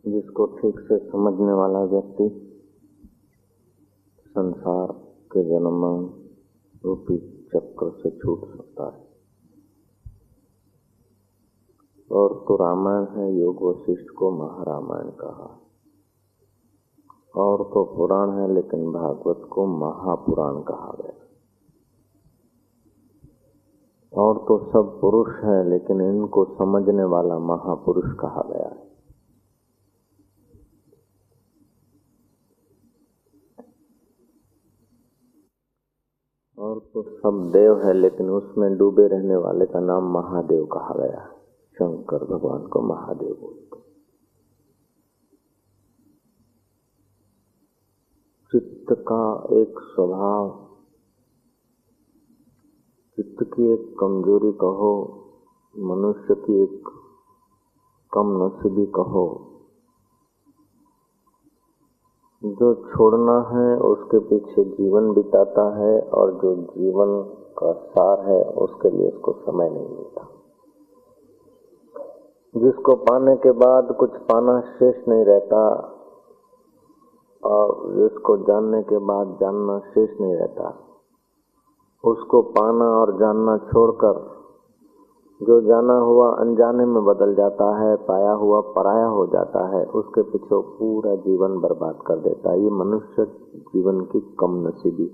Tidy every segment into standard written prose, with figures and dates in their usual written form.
जिसको ठीक से समझने वाला व्यक्ति संसार के जन्म रूपी चक्र से छूट सकता है। और तो रामायण है, योग वशिष्ठ को महारामायण कहा। और तो पुराण है, लेकिन भागवत को महापुराण कहा गया। और तो सब पुरुष है, लेकिन इनको समझने वाला महापुरुष कहा गया है। और तो सब देव है, लेकिन उसमें डूबे रहने वाले का नाम महादेव कहा गया है। शंकर भगवान को महादेव बोलते। चित्त का एक स्वभाव, चित्त की एक कमजोरी कहो, मनुष्य की एक कम नसीबी कहो, जो छोड़ना है उसके पीछे जीवन बिताता है, और जो जीवन का सार है उसके लिए उसको समय नहीं मिलता। जिसको पाने के बाद कुछ पाना शेष नहीं रहता, और जिसको जानने के बाद जानना शेष नहीं रहता, उसको पाना और जानना छोड़कर जो जाना हुआ अनजाने में बदल जाता है, पाया हुआ पराया हो जाता है, उसके पीछे पूरा जीवन बर्बाद कर देता है। ये मनुष्य जीवन की कम नसीबी।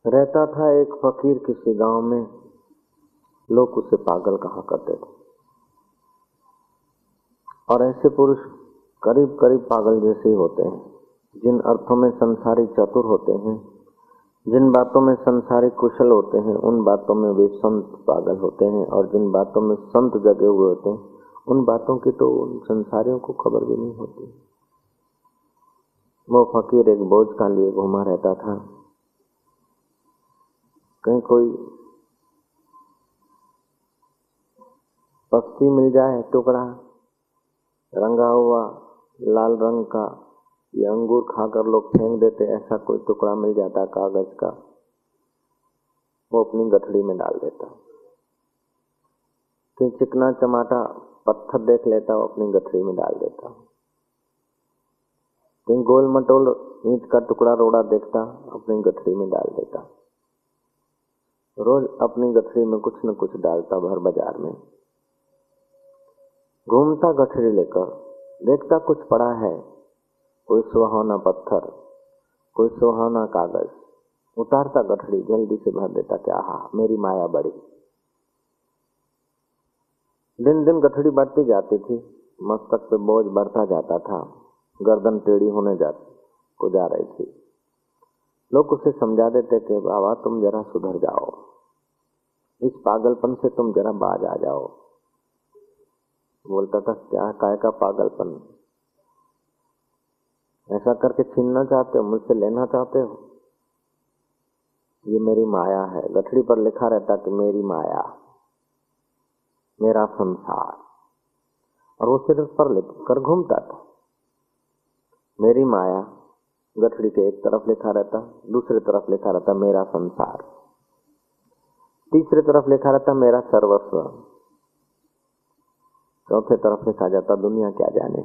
रहता था एक फकीर किसी गांव में, लोग उसे पागल कहा करते थे। और ऐसे पुरुष करीब करीब पागल जैसे ही होते हैं। जिन अर्थों में संसारी चतुर होते हैं, जिन बातों में संसारी कुशल होते हैं, उन बातों में वे संत पागल होते हैं। और जिन बातों में संत जगे हुए होते हैं, उन बातों की तो उन संसारियों को खबर भी नहीं होती। वो फकीर एक बोझ का लिए घूमा रहता था। कहीं कोई पत्ती मिल जाए, टुकड़ा रंगा हुआ लाल रंग का, ये अंगूर खाकर लोग फेंक देते, ऐसा कोई टुकड़ा मिल जाता कागज का, वो अपनी गठड़ी में डाल देता। कि चिकना चमाटा पत्थर देख लेता, वो अपनी गठड़ी में डाल देता। कि गोल मटोल ईंट का टुकड़ा रोड़ा देखता, अपनी गठड़ी में डाल देता। रोज अपनी गठड़ी में कुछ न कुछ डालता। भर बाजार में घूमता गठड़ी लेकर, देखता कुछ पड़ा है, कोई सुहावना पत्थर, कोई सुहावना कागज, उतारता गठड़ी, जल्दी से भर देता। क्या हा, मेरी माया बढ़ी। दिन दिन गठड़ी बढ़ती जाती थी, मस्तक पे बोझ बढ़ता जाता था, गर्दन टेढ़ी होने को जा रही थी। लोग उसे समझा देते कि बाबा तुम जरा सुधर जाओ, इस पागलपन से तुम जरा बाज आ जाओ। बोलता था, क्या काय का पागलपन, ऐसा करके छीनना चाहते हो, मुझसे लेना चाहते हो? ये मेरी माया है। गठड़ी पर लिखा रहता कि मेरी माया, मेरा संसार। और वो सिर्फ पर लिख कर घूमता था, मेरी माया। गठड़ी के एक तरफ लिखा रहता, दूसरी तरफ लिखा रहता मेरा संसार, तीसरी तरफ लिखा रहता मेरा सर्वस्व, चौथे तरफ लिखा जाता दुनिया क्या जाने।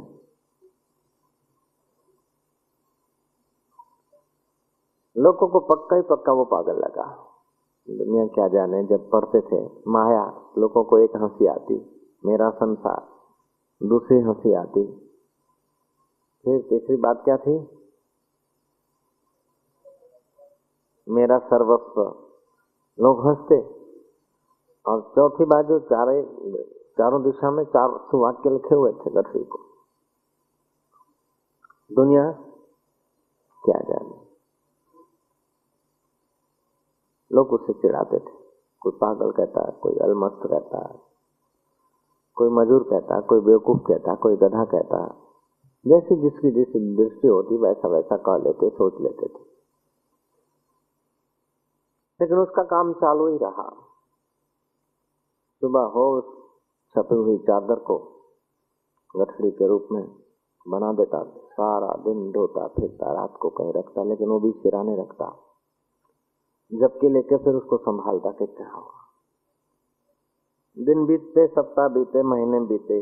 लोगों को पक्का ही पक्का वो पागल लगा। दुनिया क्या जाने जब पढ़ते थे माया, लोगों को एक हंसी आती, मेरा संसार, दूसरी हंसी आती, फिर तीसरी बात क्या थी, मेरा सर्वस्व। लोग हंसते। और चौथी बाजू चारों दिशा में 4 वाक्य लिखे हुए थे गठरी को, दुनिया क्या जाने। लोग उसे चिढ़ाते थे। कोई पागल कहता है, कोई अलमस्त कहता है, कोई मजूर कहता है, कोई बेवकूफ कहता है, कोई गधा कहता है। जैसी जिसकी जैसी दृष्टि होती वैसा वैसा कह लेते, सोच लेते थे। लेकिन उसका काम चालू ही रहा। सुबह हो छपी हुई चादर को गठड़ी के रूप में बना देता, सारा दिन ढोता फिरता, रात को कहीं रखता, लेकिन वो भी सिराने रखता। जबकि लेके फिर उसको संभालता कि क्या हुआ। दिन बीतते, सप्ताह बीते, महीने बीते,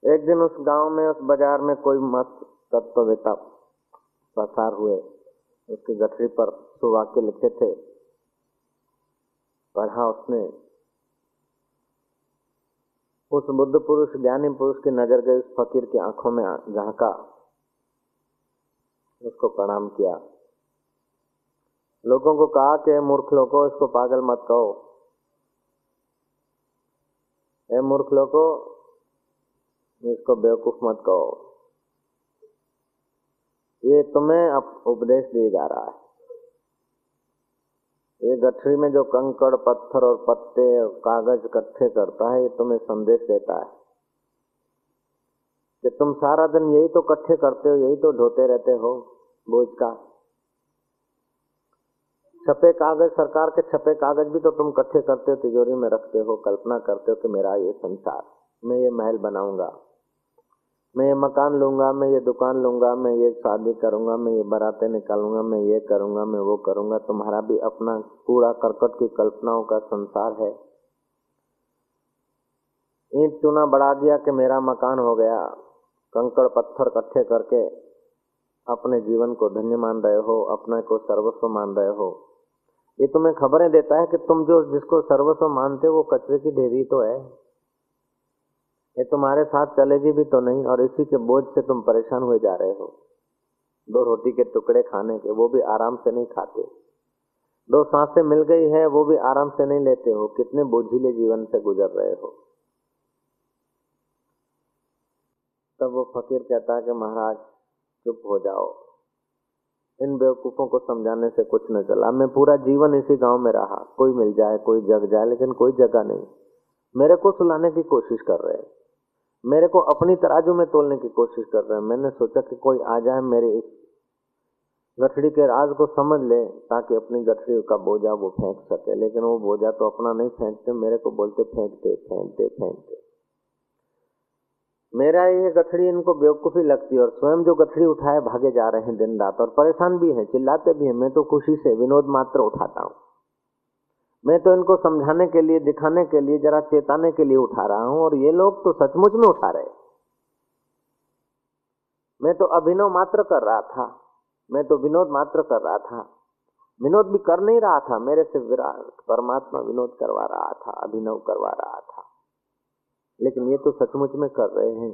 एक दिन उस गांव में, उस बाजार में कोई मस्त तत्ववेता पसार हुए। उसकी गठरी पर सुवाक्य लिखे थे। पढ़ा उसने। उस बुद्ध पुरुष, ज्ञानी पुरुष की नजर गई, उस फकीर की आंखों में झांका, उसको प्रणाम किया। लोगों को कहा कि मूर्ख लोगों, इसको पागल मत कहो। ए मूर्ख लोगों, इसको बेवकूफ मत कहो। ये तुम्हें उपदेश दिया जा रहा है। ये गठरी में जो कंकड़, पत्थर और पत्ते और कागज इकट्ठे करता है, ये तुम्हें संदेश देता है कि तुम सारा दिन यही तो इकट्ठे करते हो, यही तो ढोते रहते हो बोझ का। छपे कागज, सरकार के छपे कागज भी तो तुम इकट्ठे करते हो, तिजोरी में रखते हो, कल्पना करते हो कि मेरा ये संसार, मैं ये महल बनाऊंगा, मैं ये मकान लूंगा, मैं ये दुकान लूंगा, मैं ये शादी करूंगा, मैं ये बारातें निकालूंगा, मैं ये करूंगा, मैं वो करूंगा। तुम्हारा भी अपना कूड़ा करकट की कल्पनाओं का संसार है। ईंट चूना बढ़ा दिया कि मेरा मकान हो गया। कंकड़ पत्थर इकट्ठे करके अपने जीवन को धन्य मान रहे हो, अपने को सर्वस्व मान रहे हो। ये तुम्हें खबरें देता है कि तुम जो जिसको सर्वस्व मानते हो वो कचरे की ढेरी तो है, ये तुम्हारे साथ चलेगी भी तो नहीं, और इसी के बोझ से तुम परेशान हुए जा रहे हो। 2 रोटी के टुकड़े खाने के, वो भी आराम से नहीं खाते। 2 सांसें मिल गई है, वो भी आराम से नहीं लेते हो। कितने बोझिले जीवन से गुजर रहे हो। तब वो फकीर कहता है कि महाराज चुप हो जाओ, इन बेवकूफों को समझाने से कुछ न चला। मैं पूरा जीवन इसी गांव में रहा, कोई मिल जाए, कोई जग जाए, लेकिन कोई जगह नहीं। मेरे को सुलाने की कोशिश कर रहे हैं, मेरे को अपनी तराजू में तोलने की कोशिश कर रहे हैं। मैंने सोचा कि कोई आ जाए, मेरे इस गठड़ी के राज को समझ ले, ताकि अपनी गठड़ी का बोझा वो फेंक सके। लेकिन वो बोझा तो अपना नहीं फेंकते, मेरे को बोलते फेंक दे, फेंक दे, फेंक दे। मेरा ये गठड़ी इनको बेवकूफी लगती है, और स्वयं जो गठड़ी उठाए भागे जा रहे हैं दिन रात, और परेशान भी हैं, चिल्लाते भी हैं। मैं तो खुशी से विनोद मात्र उठाता हूँ। मैं तो इनको समझाने के लिए, दिखाने के लिए, जरा चेताने के लिए उठा रहा हूं, और ये लोग तो सचमुच में उठा रहे। मैं तो अभिनव मात्र कर रहा था, मैं तो विनोद मात्र कर रहा था। विनोद भी कर नहीं रहा था, मेरे से विराट परमात्मा विनोद करवा रहा था, अभिनव करवा रहा था। लेकिन ये तो सचमुच में कर रहे हैं।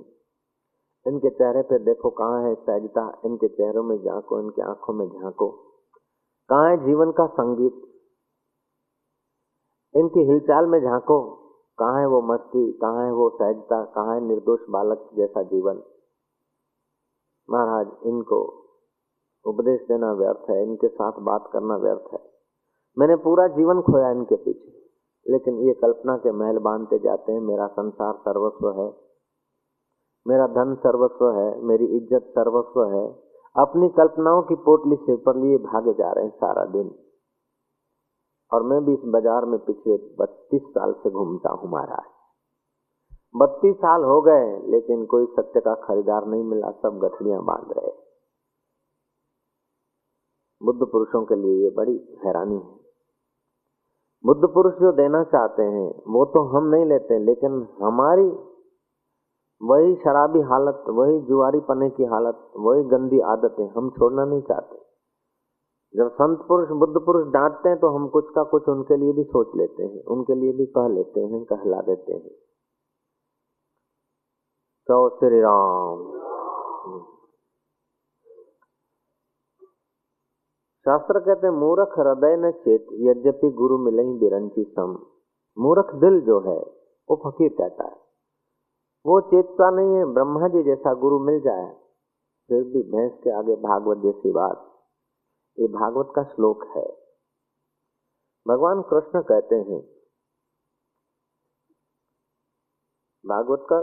इनके चेहरे पे देखो, कहाँ है सहजता, इनके चेहरों में झांको, इनकी आंखों में झांको, कहाँ है जीवन का संगीत, इनकी हिलचाल में झांको, कहाँ है वो मस्ती, कहाँ है वो सहजता, कहाँ है निर्दोष बालक जैसा जीवन। महाराज, इनको उपदेश देना व्यर्थ है, इनके साथ बात करना व्यर्थ है। मैंने पूरा जीवन खोया इनके पीछे, लेकिन ये कल्पना के महल बांधते जाते हैं। मेरा संसार सर्वस्व है, मेरा धन सर्वस्व है, मेरी इज्जत सर्वस्व है। अपनी कल्पनाओं की पोटली सिर पर लिए भागे जा रहे हैं सारा दिन। और मैं भी इस बाजार में पिछले 32 साल से घूमता हूँ महाराज। 32 साल हो गए, लेकिन कोई सत्य का खरीदार नहीं मिला, सब गठड़ियां बांध रहे। बुद्ध पुरुषों के लिए ये बड़ी हैरानी है। बुद्ध पुरुष जो देना चाहते हैं वो तो हम नहीं लेते, लेकिन हमारी वही शराबी हालत, वही जुआरी पने की हालत, वही गंदी आदतें हम छोड़ना नहीं चाहते। जब संत पुरुष, बुद्ध पुरुष डांटते हैं तो हम कुछ का कुछ उनके लिए भी सोच लेते हैं, उनके लिए भी कह लेते हैं, कहला देते हैं। तो श्री राम। शास्त्र कहते हैं, मूर्ख हृदय न चेत, यद्यपि गुरु मिले ही बिरंची सम। मूर्ख दिल जो है, वो फकीर कहता है, वो चेतता नहीं है। ब्रह्मा जी जैसा गुरु मिल जाए फिर भी भैंस के आगे भागवत जैसी बात। ये भागवत का श्लोक है। भगवान कृष्ण कहते हैं, भागवत का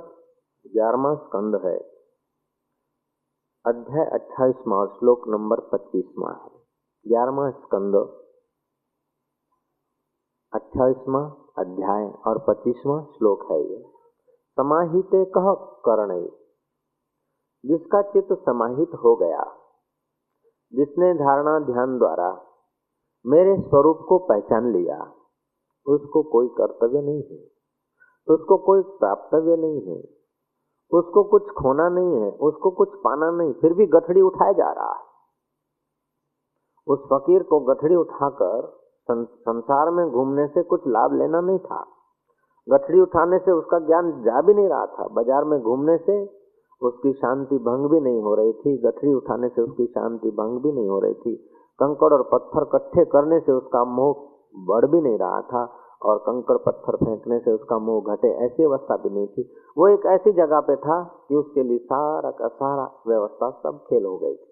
11वां स्कंद है, अध्याय 28वां, श्लोक नंबर 25वां है। 11वां स्कंद, 28वां अध्याय और 25वां श्लोक है। ये समाहिते कह करणे, जिसका चित्त समाहित हो गया, जिसने धारणा ध्यान द्वारा मेरे स्वरूप को पहचान लिया, उसको कोई कर्तव्य नहीं है, उसको कोई प्राप्तव्य नहीं है, उसको कुछ खोना नहीं है, उसको कुछ पाना नहीं, फिर भी गठड़ी उठाया जा रहा है। उस फकीर को गठड़ी उठाकर संसार में घूमने से कुछ लाभ लेना नहीं था। गठड़ी उठाने से उसका ज्ञान जा भी नहीं रहा था। बाजार में घूमने से उसकी शांति भंग भी नहीं हो रही थी। गठड़ी उठाने से उसकी शांति भंग भी नहीं हो रही थी। कंकड़ और पत्थर इकट्ठे करने से उसका मोह बढ़ भी नहीं रहा था, और कंकड़ पत्थर फेंकने से उसका मोह घटे, ऐसी अवस्था भी नहीं थी। वो एक ऐसी जगह पे था कि उसके लिए सारा का सारा व्यवस्था सब खेल हो गई थी।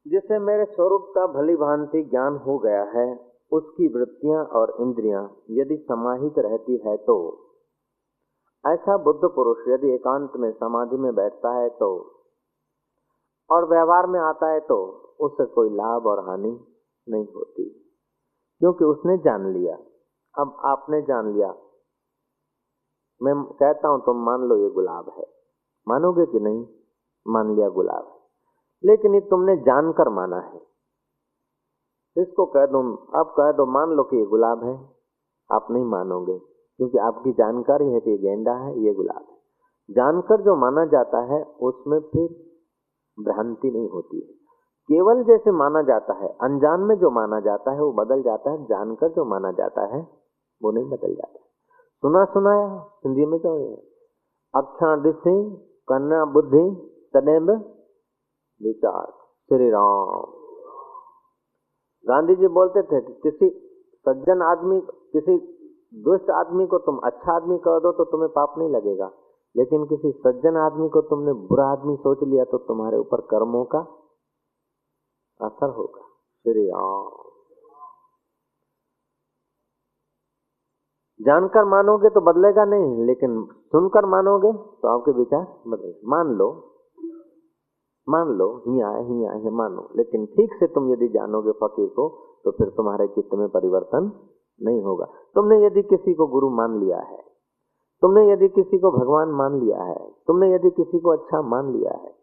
जिसे मेरे स्वरूप का भली भांति ज्ञान हो गया है, उसकी वृत्तियां और इंद्रियां यदि समाहित रहती है तो, ऐसा बुद्ध पुरुष यदि एकांत में समाधि में बैठता है तो, और व्यवहार में आता है तो, उससे कोई लाभ और हानि नहीं होती, क्योंकि उसने जान लिया। अब आपने जान लिया, मैं कहता हूं तुम मान लो ये गुलाब है, मानोगे कि नहीं? मान लिया गुलाब है, लेकिन ये तुमने जानकर माना है। इसको कह दो, अब कह दो मान लो कि ये गुलाब है, आप नहीं मानोगे, क्योंकि आपकी जानकारी है कि ये गेंदा है, ये गुलाब है। जानकर जो माना जाता है उसमें फिर भ्रांति नहीं होती है। केवल जैसे माना जाता है, अनजान में जो माना जाता है वो बदल जाता है, जानकर जो माना जाता है वो नहीं बदल जाता। सुना सुनाया हिंदी में क्या है, अख्या दिसे कन्या बुद्धि तनेब विचार। श्री राम। गांधी जी बोलते थे कि किसी सज्जन आदमी, किसी दुष्ट आदमी को तुम अच्छा आदमी कह दो तो तुम्हें पाप नहीं लगेगा, लेकिन किसी सज्जन आदमी को तुमने बुरा आदमी सोच लिया तो तुम्हारे ऊपर कर्मों का असर होगा। श्री राम। जानकर मानोगे तो बदलेगा नहीं, लेकिन सुनकर मानोगे तो आपके विचार बदलेंगे। मान लो हिया है मानो, लेकिन ठीक से तुम यदि जानोगे फकीर को तो फिर तुम्हारे चित्त में परिवर्तन नहीं होगा। तुमने यदि किसी को गुरु मान लिया है, तुमने यदि किसी को भगवान मान लिया है, तुमने यदि किसी को अच्छा मान लिया है,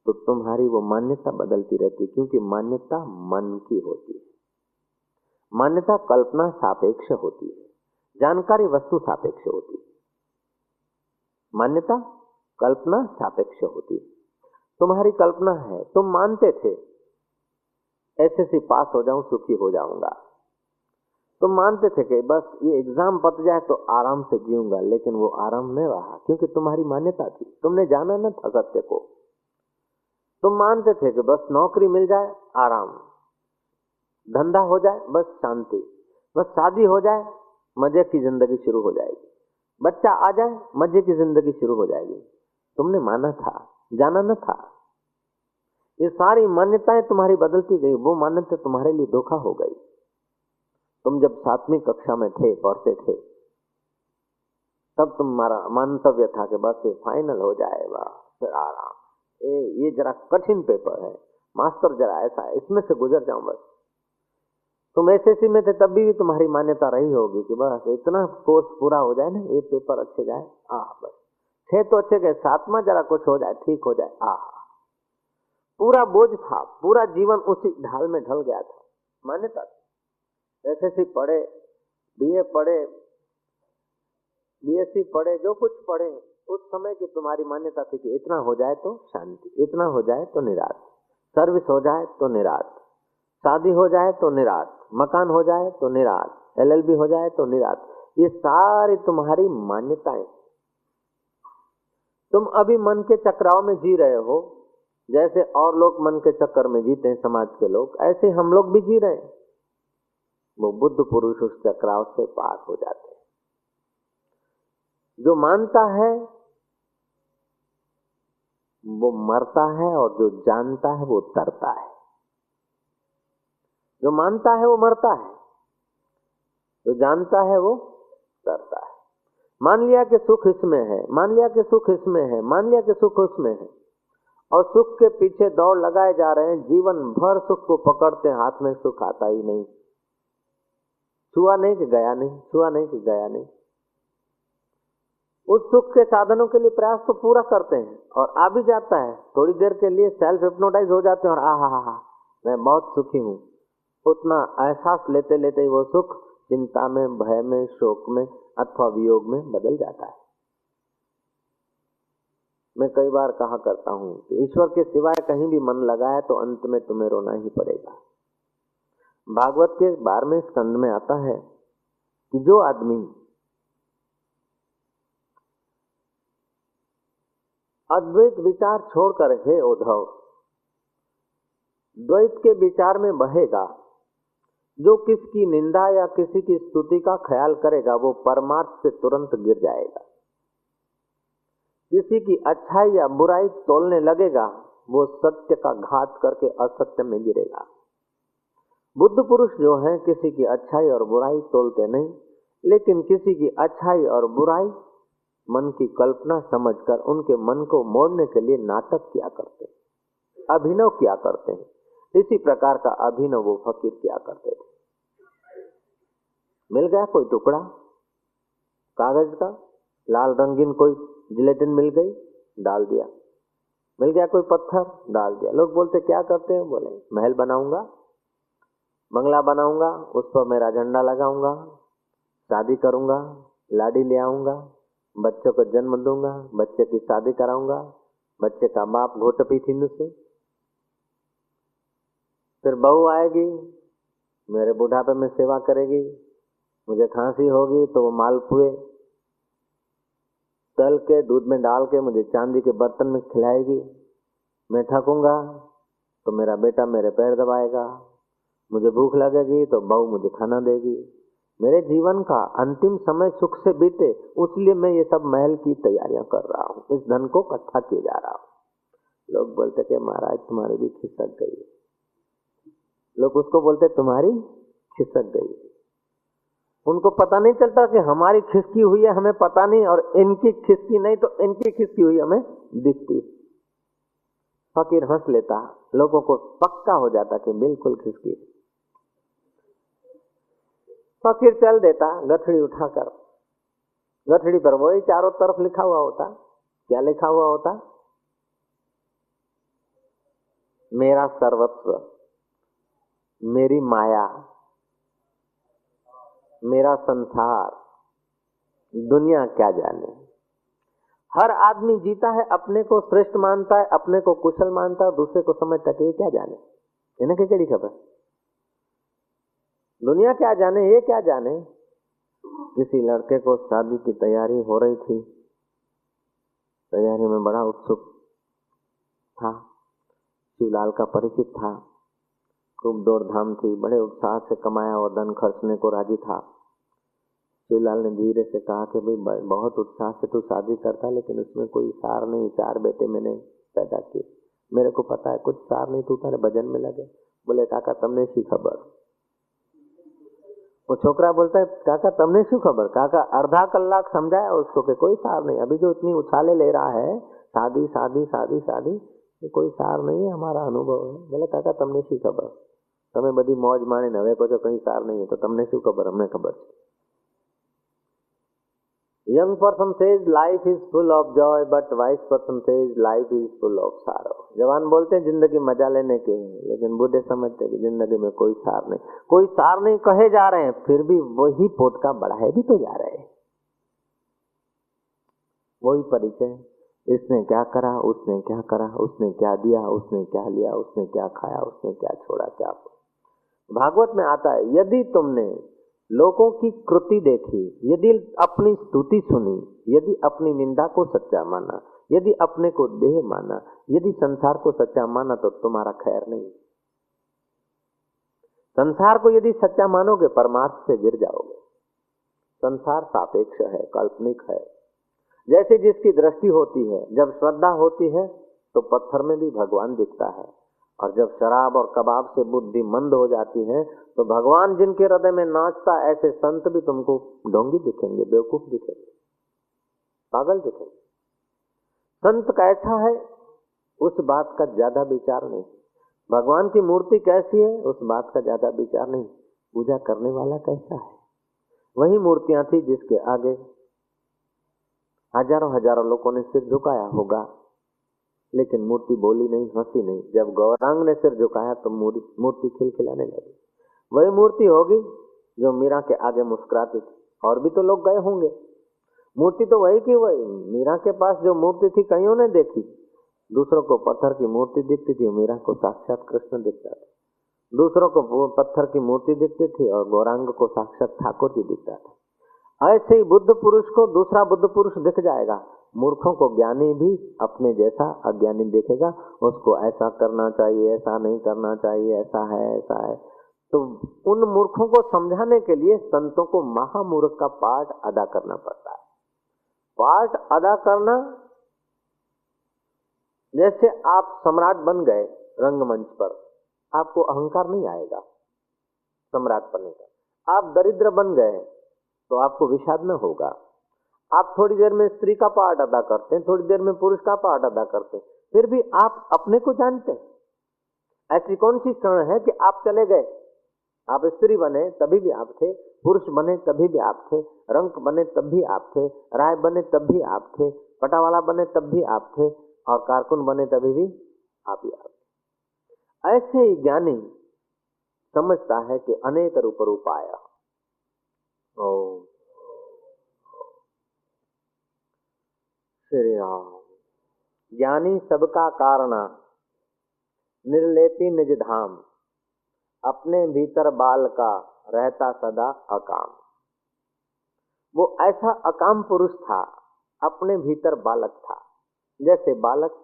तो तुम्हारी वो मान्यता बदलती रहती है, क्योंकि मान्यता मन की होती है। मान्यता कल्पना सापेक्ष होती है, जानकारी वस्तु सापेक्ष होती है। मान्यता कल्पना सापेक्ष होती है। तुम्हारी कल्पना है, तुम मानते थे एसएससी पास हो जाऊं सुखी हो जाऊंगा, तुम मानते थे कि बस ये एग्जाम पत जाए तो आराम से जीऊंगा, लेकिन वो आराम नहीं रहा, क्योंकि तुम्हारी मान्यता थी, तुमने जाना न था सत्य को। तुम मानते थे कि बस नौकरी मिल जाए आराम, धंधा हो जाए बस शांति, बस शादी हो जाए मजे की जिंदगी शुरू हो जाएगी, बच्चा आ जाए मजे की जिंदगी शुरू हो जाएगी। तुमने माना था, जाना न था। ये सारी मान्यताएं तुम्हारी बदलती गई, वो मान्यता तुम्हारे लिए धोखा हो गई। तुम जब 7वीं कक्षा में थे, पढ़ते थे, तब तुम्हारा मंतव्य था कि बस ये फाइनल हो जाएगा फिर आराम, ये जरा कठिन पेपर है, मास्टर जरा ऐसा है, इसमें से गुजर जाऊं बस। तुम एसएससी में थे तब भी तुम्हारी मान्यता रही होगी कि बस इतना कोर्स पूरा हो जाए ना, ये पेपर अच्छे जाए, बस 6 तो अच्छे गए, 7वां जरा कुछ हो जाए, ठीक हो जाए, पूरा बोझ था, पूरा जीवन उसी ढाल में ढल गया था। मान्यता थी। एसएससी पढ़े, बीए पढ़े, बीएससी पढ़े, जो कुछ पढ़े, उस समय की तुम्हारी मान्यता थी कि इतना हो जाए तो शांति, इतना हो जाए तो निराश, सर्विस हो जाए तो निराश, शादी हो जाए तो निराश, मकान हो जाए तो निराश, एलएलबी हो जाए तो निराश। ये सारी तुम्हारी मान्यताएं। तुम अभी मन के चक्राव में जी रहे हो, जैसे और लोग मन के चक्कर में जीते हैं समाज के लोग, ऐसे हम लोग भी जी रहे हैं। वो बुद्ध पुरुष उस चक्राव से पार हो जाते हैं। जो मानता है वो मरता है, और जो जानता है वो तरता है। जो मानता है वो मरता है, जो जानता है वो तरता है। मान लिया कि सुख इसमें है, मान लिया कि सुख इसमें है, मान लिया कि सुख उसमें है, और सुख के पीछे दौड़ लगाए जा रहे हैं। जीवन भर सुख को पकड़ते, हाथ में सुख आता ही नहीं, छुआ नहीं कि गया नहीं, छुआ नहीं कि गया नहीं। उस सुख के साधनों के लिए प्रयास तो पूरा करते हैं, और आ भी जाता है, थोड़ी देर के लिए सेल्फ हिप्नोटाइज हो जाते हैं, और मैं बहुत सुखी हूँ। उतना एहसास लेते लेते वो सुख चिंता में, भय में, शोक में अथवा वियोग में बदल जाता है। मैं कई बार कहा करता हूं कि ईश्वर के सिवाय कहीं भी मन लगाए तो अंत में तुम्हें रोना ही पड़ेगा। भागवत के 12वें स्कंद में आता है कि जो आदमी अद्वैत विचार छोड़कर, हे उद्धव, द्वैत के विचार में बहेगा, जो किसकी निंदा या किसी की स्तुति का ख्याल करेगा वो परमार्थ से तुरंत गिर जाएगा। किसी की अच्छाई या बुराई तोलने लगेगा वो सत्य का घात करके असत्य में गिरेगा। बुद्ध पुरुष जो हैं किसी की अच्छाई और बुराई तोलते नहीं, लेकिन किसी की अच्छाई और बुराई मन की कल्पना समझकर उनके मन को मोड़ने के लिए नाटक किया करते हैं, अभिनव किया करते हैं। इसी प्रकार का अभिनव वो फकीर किया करते थे। मिल गया कोई टुकड़ा कागज का, लाल रंगीन कोई जिलेटिन मिल गई, डाल दिया। मिल गया कोई पत्थर, डाल दिया। लोग बोलते क्या करते हैं? बोले महल बनाऊंगा, बंगला बनाऊंगा, उस पर मेरा झंडा लगाऊंगा, शादी करूंगा, लाडी ले आऊंगा, बच्चों को जन्म दूंगा, बच्चे की शादी कराऊंगा, बच्चे का बाप घोट पीथिन से, फिर बहू आएगी मेरे बुढ़ापे में सेवा करेगी, मुझे खांसी होगी तो वो मालपुए तल के दूध में डाल के मुझे चांदी के बर्तन में खिलाएगी। मैं थकूंगा तो मेरा बेटा मेरे पैर दबाएगा, मुझे भूख लगेगी तो बहू मुझे खाना देगी। मेरे जीवन का अंतिम समय सुख से बीते, उसलिए मैं ये सब महल की तैयारियां कर रहा हूँ, इस धन को इकट्ठा किए जा रहा हूँ। लोग बोलते कि महाराज तुम्हारी भी खिसक गई। लोग उसको बोलते तुम्हारी खिसक गई। उनको पता नहीं चलता कि हमारी खिसकी हुई है हमें पता नहीं, और इनकी खिसकी नहीं तो इनकी खिसकी हुई हमें दिखती। फकीर हंस लेता, लोगों को पक्का हो जाता कि बिल्कुल खिसकी। फकीर चल देता गठड़ी उठाकर। गठड़ी पर वही चारों तरफ लिखा हुआ होता। क्या लिखा हुआ होता? मेरा सर्वस्व, मेरी माया, मेरा संसार, दुनिया क्या जाने। हर आदमी जीता है, अपने को श्रेष्ठ मानता है, अपने को कुशल मानता है, दूसरे को समझता है ये क्या जाने, इन्हें क्या कड़ी खबर, दुनिया क्या जाने, ये क्या जाने। किसी लड़के को शादी की तैयारी हो रही थी, तैयारी में बड़ा उत्सुक था, शिवलाल का परिचित था, खूब दौड़धाम थी, बड़े उत्साह से कमाया और धन खर्चने को राजी था। शिवलाल ने धीरे से कहा कि भाई बहुत उत्साह से तू शादी करता, लेकिन उसमें कोई सार नहीं, 4 बेटे मैंने पैदा किए, मेरे को पता है कुछ सार नहीं, तू तारे भजन में लगे। बोले काका तमने शी खबर। वो छोकरा बोलता है काका तमने शू खबर। काका अर्धा कलाक समझाया उसको कि कोई सार नहीं, अभी जो इतनी उछाले ले रहा है शादी शादी शादी शादी, ये कोई सार नहीं है, हमारा अनुभव है। बोले काका तमने शी खबर, તમે બધી મોજ માણીને હવે કહો છો કઈ સાર નહીં તો તમને શું ખબર, અમને ખબર છે। Young person says life is full of joy, but wise person says life is full of sorrow। जवान बोलते हैं जिंदगी मजा लेने के हैं, लेकिन बूढ़े समझते हैं कि जिंदगी में कोई सार नहीं। कोई सार नहीं कहे जा रहे हैं, फिर भी वही पोटका बढ़ाए भी तो जा रहे हैं। वही परिचय, इसने क्या करा, उसने क्या करा, उसने क्या दिया, उसने क्या लिया, उसने क्या खाया, उसने क्या छोड़ा, क्या। भागवत में आता है यदि तुमने लोगों की कृति देखी, यदि अपनी स्तुति सुनी, यदि अपनी निंदा को सच्चा माना, यदि अपने को देह माना, यदि संसार को सच्चा माना, तो तुम्हारा खैर नहीं। संसार को यदि सच्चा मानोगे परमार्थ से गिर जाओगे। संसार सापेक्ष है, काल्पनिक है। जैसे जिसकी दृष्टि होती है, जब श्रद्धा होती है तो पत्थर में भी भगवान दिखता है, और जब शराब और कबाब से बुद्धि मंद हो जाती है तो भगवान जिनके हृदय में नाचता, ऐसे संत भी तुमको ढोंगी दिखेंगे, बेवकूफ दिखेंगे, पागल दिखेंगे। संत कैसा है उस बात का ज्यादा विचार नहीं, भगवान की मूर्ति कैसी है उस बात का ज्यादा विचार नहीं, पूजा करने वाला कैसा है। वही मूर्तियां थी जिसके आगे हजारों हजारों लोगों ने सिर झुकाया होगा, लेकिन मूर्ति बोली नहीं, हंसी नहीं। जब गौरांग ने सिर झुकाया तो मूर्ति खिलखिलाने लगी। वही मूर्ति होगी जो मीरा के आगे मुस्कुराती थी। और भी तो लोग गए होंगे, मूर्ति तो वही की वही। मीरा के पास जो मूर्ति थी कईयों ने देखी। दूसरों को पत्थर की मूर्ति दिखती थी, मीरा को साक्षात कृष्ण दिखता था। दूसरों को वो पत्थर की मूर्ति दिखती थी और गौरांग को साक्षात ठाकुर जी दिखता था। ऐसे ही बुद्ध पुरुष को दूसरा बुद्ध पुरुष दिख जाएगा। मूर्खों को ज्ञानी भी अपने जैसा अज्ञानी देखेगा, उसको ऐसा करना चाहिए, ऐसा नहीं करना चाहिए, ऐसा है, ऐसा है। तो उन मूर्खों को समझाने के लिए संतों को महामूर्ख का पाठ अदा करना पड़ता है। पाठ अदा करना, जैसे आप सम्राट बन गए रंगमंच पर, आपको अहंकार नहीं आएगा सम्राट बनने का। आप दरिद्र बन गए तो आपको विषाद न होगा। आप थोड़ी देर में स्त्री का पाठ अदा करते हैं, थोड़ी देर में पुरुष का पाठ अदा करते हैं, फिर भी आप अपने को जानते हैं। ऐसी कौन सी क्षण है कि आप चले गए, आप स्त्री बने तभी भी आप थे, पुरुष बने तभी भी आप थे, रंक बने तब भी आप थे, राय बने तब भी आप थे, पटावाला बने तब भी आप थे, और कारकुन बने तभी भी आप ही आप थे। ऐसे ही ज्ञानी समझता है कि अनेक रूप रूपाय। ओम श्री राम। ज्ञानी सबका कारणा, निर्लेपी निज धाम, अपने भीतर बाल का रहता सदा अकाम। वो ऐसा अकाम पुरुष था, अपने भीतर बालक था। जैसे बालक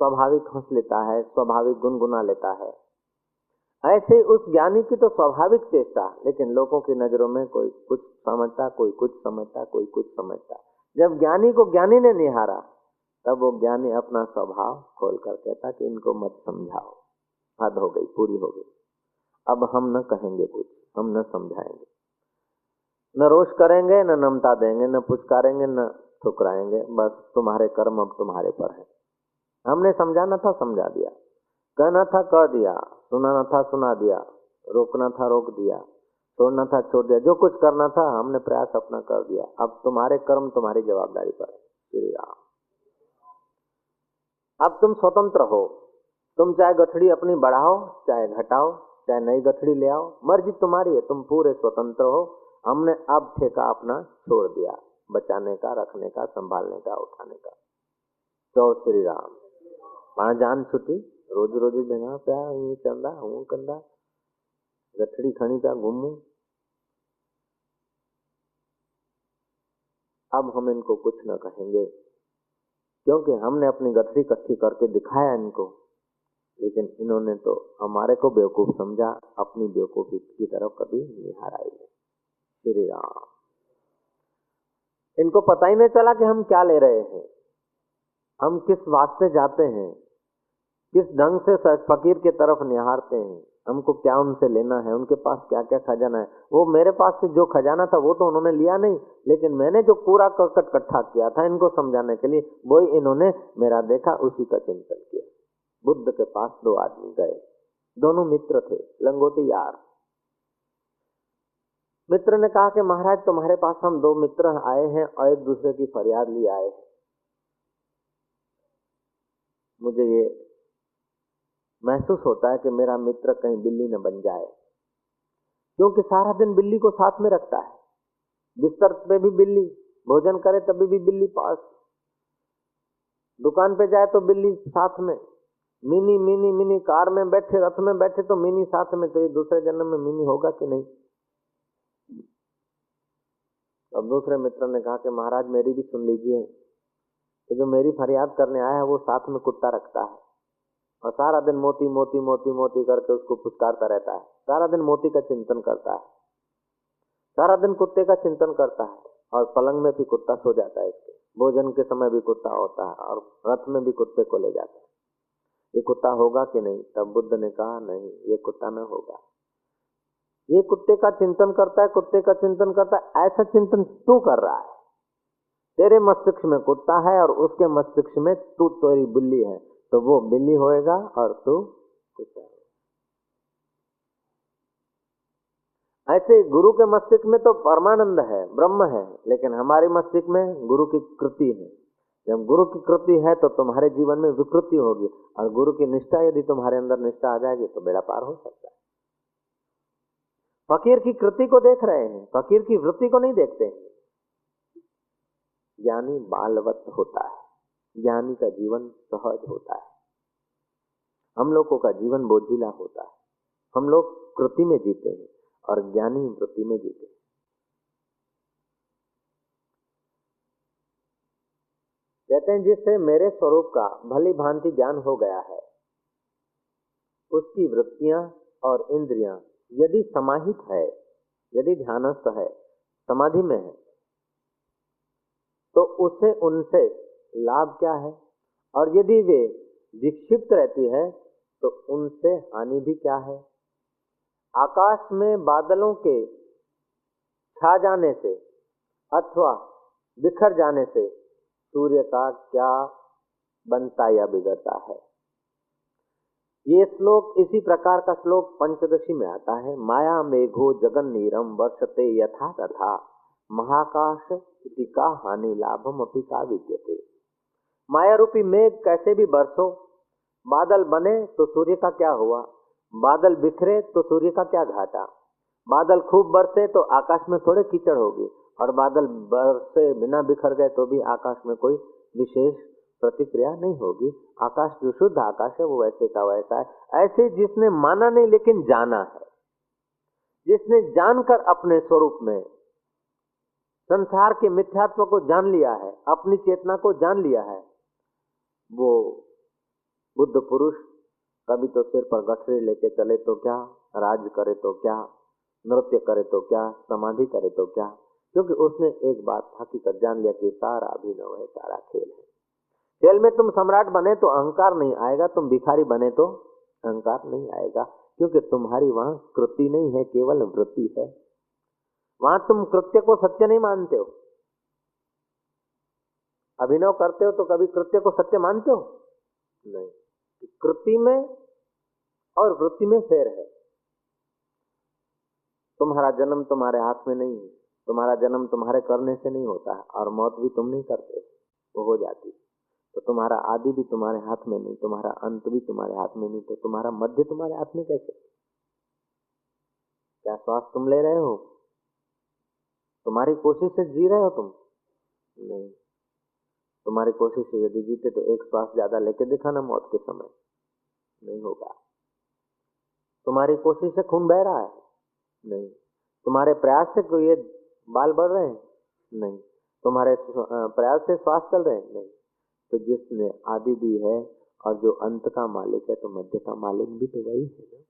स्वाभाविक हंस लेता है, स्वाभाविक गुनगुना लेता है, ऐसे उस ज्ञानी की तो स्वाभाविक चेष्टा, लेकिन लोगों की नजरों में कोई कुछ समझता, कोई कुछ समझता, कोई कुछ समझता। जब ज्ञानी को ज्ञानी ने निहारा, तब वो ज्ञानी अपना स्वभाव खोल कर कहता कि इनको मत समझाओ, हद हो गई, पूरी हो गई, अब हम न कहेंगे कुछ, हम न समझाएंगे, न रोष करेंगे, न नमता देंगे, न पुचकारेंगे, न ठुकराएंगे। बस तुम्हारे कर्म अब तुम्हारे पर है। हमने समझाना था समझा दिया, कहना था कह दिया, सुनाना था सुना दिया, रोकना था रोक दिया, छोड़ना था छोड़ दिया, जो कुछ करना था हमने प्रयास अपना कर दिया। अब तुम्हारे कर्म तुम्हारी जवाबदारी पर है। श्री राम। अब तुम स्वतंत्र हो, तुम चाहे गठड़ी अपनी बढ़ाओ, चाहे घटाओ, चाहे नई गठड़ी ले आओ, मर्जी तुम्हारी है, तुम पूरे स्वतंत्र हो। हमने अब ठेका अपना छोड़ दिया, बचाने का, रखने का, संभालने का, उठाने का। तो श्री राम। पाण जान छुटी, रोज रोज भेगा प्या, ये चंदा हूँ कंदा, गठड़ी खणी का घूमू। अब हम इनको कुछ न कहेंगे, क्योंकि हमने अपनी गठड़ी इकट्ठी करके दिखाया इनको, लेकिन इन्होंने तो हमारे को बेवकूफ समझा, अपनी बेवकूफी की तरफ कभी निहारा ही नहीं। श्री राम। इनको पता ही नहीं चला कि हम क्या ले रहे हैं, हम किस वास्ते जाते हैं, किस ढंग से फकीर की तरफ निहारते हैं, हमको क्या उनसे लेना है, उनके पास क्या क्या खजाना है। वो मेरे पास से जो खजाना था वो तो उन्होंने लिया नहीं, लेकिन मैंने जो कूड़ा करकट इकट्ठा किया था इनको समझाने के लिए, वही इन्होंने मेरा देखा, उसी का चिंतन किया। बुद्ध के पास दो आदमी गए, दोनों मित्र थे, लंगोटी यार। मित्र ने कहा कि महाराज तुम्हारे पास हम दो मित्र आए हैं और एक दूसरे की फरियाद लिए आए हैं। मुझे ये महसूस होता है कि मेरा मित्र कहीं बिल्ली न बन जाए, क्योंकि सारा दिन बिल्ली को साथ में रखता है, बिस्तर पे भी बिल्ली, भोजन करे तभी भी बिल्ली पास, दुकान पे जाए तो बिल्ली साथ में, मिनी मिनी मिनी कार में बैठे, रथ में बैठे तो मिनी साथ में। तो ये दूसरे जन्म में मिनी होगा कि नहीं? अब दूसरे मित्र ने कहा कि महाराज मेरी भी सुन लीजिए, ये जो मेरी फरियाद करने आया है वो साथ में कुत्ता रखता है और सारा दिन मोती मोती मोती मोती करके उसको पुचकारता रहता है, सारा दिन मोती का चिंतन करता है, सारा दिन कुत्ते का चिंतन करता है, और पलंग में भी कुत्ता सो जाता है, इसके भोजन के समय भी कुत्ता होता है, और रथ में भी कुत्ते को ले जाता है। ये कुत्ता होगा कि नहीं? तब बुद्ध ने कहा नहीं, ये कुत्ता न होगा। ये कुत्ते का चिंतन करता है, कुत्ते का चिंतन करता है। ऐसा चिंतन तू कर रहा है, तेरे मस्तिष्क में कुत्ता है और उसके मस्तिष्क में तू तेरी बिल्ली है, तो वो बिल्ली होएगा और तू कुत्ता। ऐसे गुरु के मस्तिष्क में तो परमानंद है, ब्रह्म है, लेकिन हमारे मस्तिष्क में गुरु की कृति है। जब गुरु की कृति है तो तुम्हारे जीवन में विकृति होगी, और गुरु की निष्ठा यदि तुम्हारे अंदर निष्ठा आ जाएगी तो बेड़ा पार हो सकता है। फकीर की कृति को देख रहे हैं, फकीर की वृत्ति को नहीं देखते। ज्ञानी बालवत होता है, ज्ञानी का जीवन सहज होता है। हम लोगों का जीवन बोझिला होता है। हम लोग कृति में जीते हैं और ज्ञानी वृत्ति में जीते हैं। कहते हैं जिससे मेरे स्वरूप का भली भांति ज्ञान हो गया है, उसकी वृत्तियां और इंद्रियां यदि समाहित है, यदि ध्यानस्थ है, समाधि में है, तो उसे उनसे लाभ क्या है? और यदि वे विक्षिप्त रहती है तो उनसे हानि भी क्या है? आकाश में बादलों के छा जाने से अथवा बिखर जाने से सूर्य का क्या बनता या बिगड़ता है? ये श्लोक, इसी प्रकार का श्लोक पंचदशी में आता है। माया मेघो जगन नीरम वर्षते यथा तथा महाकाश इति का हानि लाभम अपि का विद्यते। माया रूपी मेघ कैसे भी बरसो, बादल बने तो सूर्य का क्या हुआ, बादल बिखरे तो सूर्य का क्या घाटा। बादल खूब बरसे तो आकाश में थोड़े कीचड़ होगी, और बादल बरसे बिना बिखर गए तो भी आकाश में कोई विशेष प्रतिक्रिया नहीं होगी। आकाश जो शुद्ध आकाश है वो वैसे का वैसा है। ऐसे जिसने माना नहीं लेकिन जाना है, जिसने जानकर अपने स्वरूप में संसार के मिथ्यात्व को जान लिया है, अपनी चेतना को जान लिया है, वो बुद्ध पुरुष कभी तो सिर पर गठरी लेके चले तो क्या, राज करे तो क्या, नृत्य करे तो क्या, समाधि करे तो क्या, क्योंकि उसने एक बात हकीकत जान लिया कि सारा अभिनव है, सारा खेल है। खेल में तुम सम्राट बने तो अहंकार नहीं आएगा, तुम भिखारी बने तो अहंकार नहीं आएगा, क्योंकि तुम्हारी वहां कृति नहीं है, केवल वृत्ति है। वहां तुम कृत्य को सत्य नहीं मानते हो। अभिनव करते हो तो कभी कृत्य को सत्य मानते हो? नहीं। कृति में और वृत्ति में फेर है। तुम्हारा जन्म तुम्हारे हाथ में नहीं है, तुम्हारा जन्म तुम्हारे करने से नहीं होता है, और मौत भी तुम नहीं करते, वो हो जाती। तो तुम्हारा आदि भी तुम्हारे हाथ में नहीं, तुम्हारा अंत भी तुम्हारे हाथ में नहीं, तो तुम्हारा मध्य तुम्हारे हाथ में कैसे? क्या श्वास तुम ले रहे हो? तुम्हारी कोशिश से जी रहे हो तुम? नहीं। तुम्हारी कोशिश से यदि जीते तो एक श्वास ज्यादा लेके दिखाना मौत के समय, नहीं होगा। तुम्हारी कोशिश से खून बह रहा है? नहीं। तुम्हारे प्रयास से कोई ये बाल बढ़ रहे हैं? नहीं। तुम्हारे प्रयास से श्वास चल रहे हैं? नहीं। तो जिसने आदि भी है और जो अंत का मालिक है, तो मध्य का मालिक भी तो वही है ना।